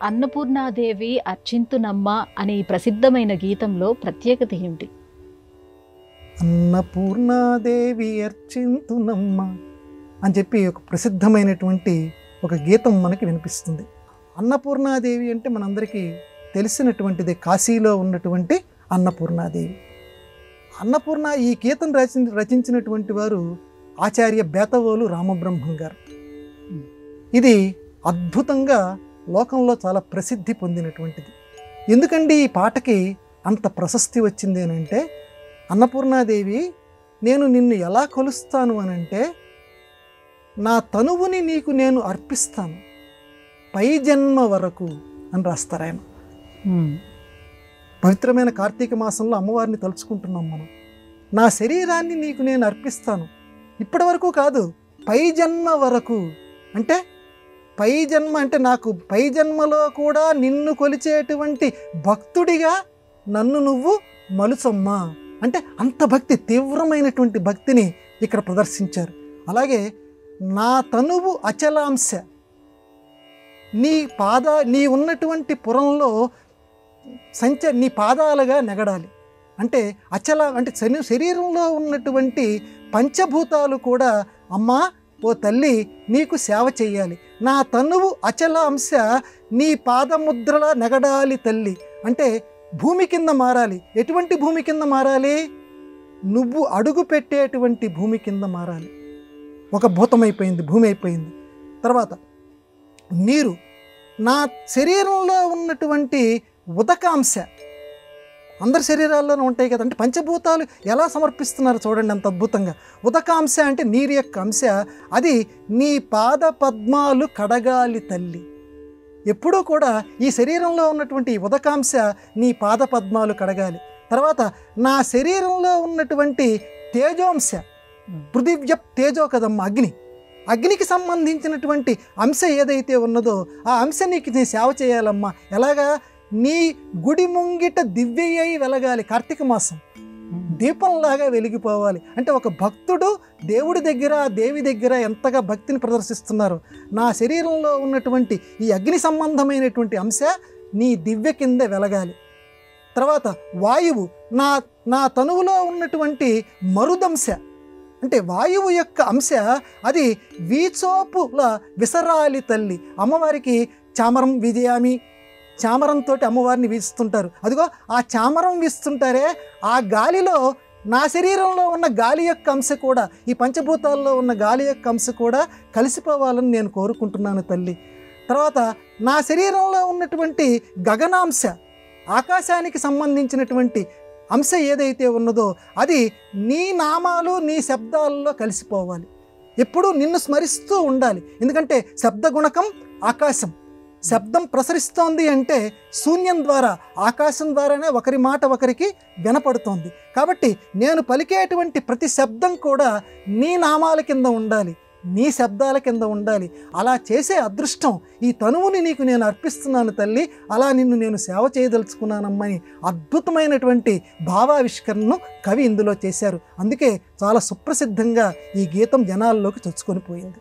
అన్నపూర్ణాదేవి అర్చింతునమ్మ అనే ఈ ప్రసిద్ధమైన గీతంలో ప్రత్యేకత ఏమిటి? అన్నపూర్ణాదేవి అర్చింతునమ్మ అని చెప్పి ఒక ప్రసిద్ధమైనటువంటి ఒక గీతం మనకి వినిపిస్తుంది. అన్నపూర్ణాదేవి అంటే మనందరికీ తెలిసినటువంటిది, కాశీలో ఉన్నటువంటి అన్నపూర్ణాదేవి. అన్నపూర్ణ ఈ గీతం రచించినటువంటి వారు ఆచార్య బేతవోలు రామబ్రహ్మం గారు. ఇది అద్భుతంగా లోకంలో చాలా ప్రసిద్ధి పొందినటువంటిది. ఎందుకండి ఈ పాటకి అంత ప్రశస్తి వచ్చింది అని అంటే, అన్నపూర్ణాదేవి నేను నిన్ను ఎలా కొలుస్తాను అని అంటే, నా తనువుని నీకు నేను అర్పిస్తాను పై జన్మ వరకు అని రాస్తారు ఆయన. పవిత్రమైన కార్తీక మాసంలో అమ్మవారిని తలుచుకుంటున్నాం మనం. నా శరీరాన్ని నీకు నేను అర్పిస్తాను, ఇప్పటి వరకు కాదు పై జన్మ వరకు. అంటే పై జన్మ అంటే నాకు పై జన్మలో కూడా నిన్ను కొలిచేటువంటి భక్తుడిగా నన్ను నువ్వు మలుచమ్మా అంటే అంత భక్తి, తీవ్రమైనటువంటి భక్తిని ఇక్కడ ప్రదర్శించారు. అలాగే నా తనువు అచలాంశ, నీ ఉన్నటువంటి పురంలో నీ పాదాలుగా నెగడాలి. అంటే అచల అంటే శరీరంలో ఉన్నటువంటి పంచభూతాలు కూడా అమ్మా ఓ తల్లి నీకు సేవ చెయ్యాలి, నా తనువు అచల అంశ నీ పాదముద్రలా నెగడాలి తల్లి. అంటే భూమి కింద మారాలి. ఎటువంటి భూమి కింద మారాలి? నువ్వు అడుగు పెట్టేటువంటి భూమి కింద మారాలి. ఒక భూతమైపోయింది, భూమి అయిపోయింది. తర్వాత నీరు, నా శరీరంలో ఉన్నటువంటి ఉదకాంశ, అందరి శరీరాల్లోనూ ఉంటాయి కదా, అంటే పంచభూతాలు ఎలా సమర్పిస్తున్నారు చూడండి అంత అద్భుతంగా. ఉదకాంశ అంటే నీరు యొక్క అంశ, అది నీ పాద పద్మాలు కడగాలి తల్లి. ఎప్పుడూ కూడా ఈ శరీరంలో ఉన్నటువంటి ఉదకాంశ నీ పాద పద్మాలు కడగాలి. తర్వాత నా శరీరంలో ఉన్నటువంటి తేజోంశ, పృథివ్య తేజో కదమ్మ, అగ్నికి సంబంధించినటువంటి అంశ ఏదైతే ఉన్నదో ఆ అంశ నీకు నీ సేవ చేయాలమ్మా. ఎలాగా? నీ గుడి ముంగిట దివ్యై వెలగాలి. కార్తీక మాసం దీపంలాగా వెలిగిపోవాలి. అంటే ఒక భక్తుడు దేవుడి దగ్గర, దేవి దగ్గర ఎంతగా భక్తిని ప్రదర్శిస్తున్నారు. నా శరీరంలో ఉన్నటువంటి ఈ అగ్ని సంబంధమైనటువంటి అంశ నీ దివ్య కింద వెలగాలి. తర్వాత వాయువు, నా తనువులో ఉన్నటువంటి మరుదంశ, అంటే వాయువు యొక్క అంశ అది వీచోపుల విసరాలి తల్లి. అమ్మవారికి చామరం విజయామి, చామరంతో అమ్మవారిని వీస్తుంటారు. అదిగో ఆ చామరం వీస్తుంటారే, ఆ గాలిలో నా శరీరంలో ఉన్న గాలి యొక్క అంశ కూడా, ఈ పంచభూతాల్లో ఉన్న గాలి యొక్క అంశ కూడా కలిసిపోవాలని నేను కోరుకుంటున్నాను తల్లి. తర్వాత నా శరీరంలో ఉన్నటువంటి గగనాంశ, ఆకాశానికి సంబంధించినటువంటి అంశ ఏదైతే ఉన్నదో అది నీ నామాలు, నీ శబ్దాలలో కలిసిపోవాలి. ఎప్పుడూ నిన్ను స్మరిస్తూ ఉండాలి. ఎందుకంటే శబ్దగుణకం ఆకాశం. శబ్దం ప్రసరిస్తోంది అంటే శూన్యం ద్వారా, ఆకాశం ద్వారానే ఒకరి మాట ఒకరికి వినపడుతోంది. కాబట్టి నేను పలికేటువంటి ప్రతి శబ్దం కూడా నీ నామాల కింద ఉండాలి, నీ శబ్దాల కింద ఉండాలి. అలా చేసే అదృష్టం ఈ తనువుని నీకు నేను అర్పిస్తున్నాను తల్లి, అలా నిన్ను నేను సేవ చేయదలుచుకున్నానమ్మని అద్భుతమైనటువంటి భావావిష్కరణను కవి ఇందులో చేశారు. అందుకే చాలా సుప్రసిద్ధంగా ఈ గీతం జనాల్లోకి చొచ్చుకొని పోయింది.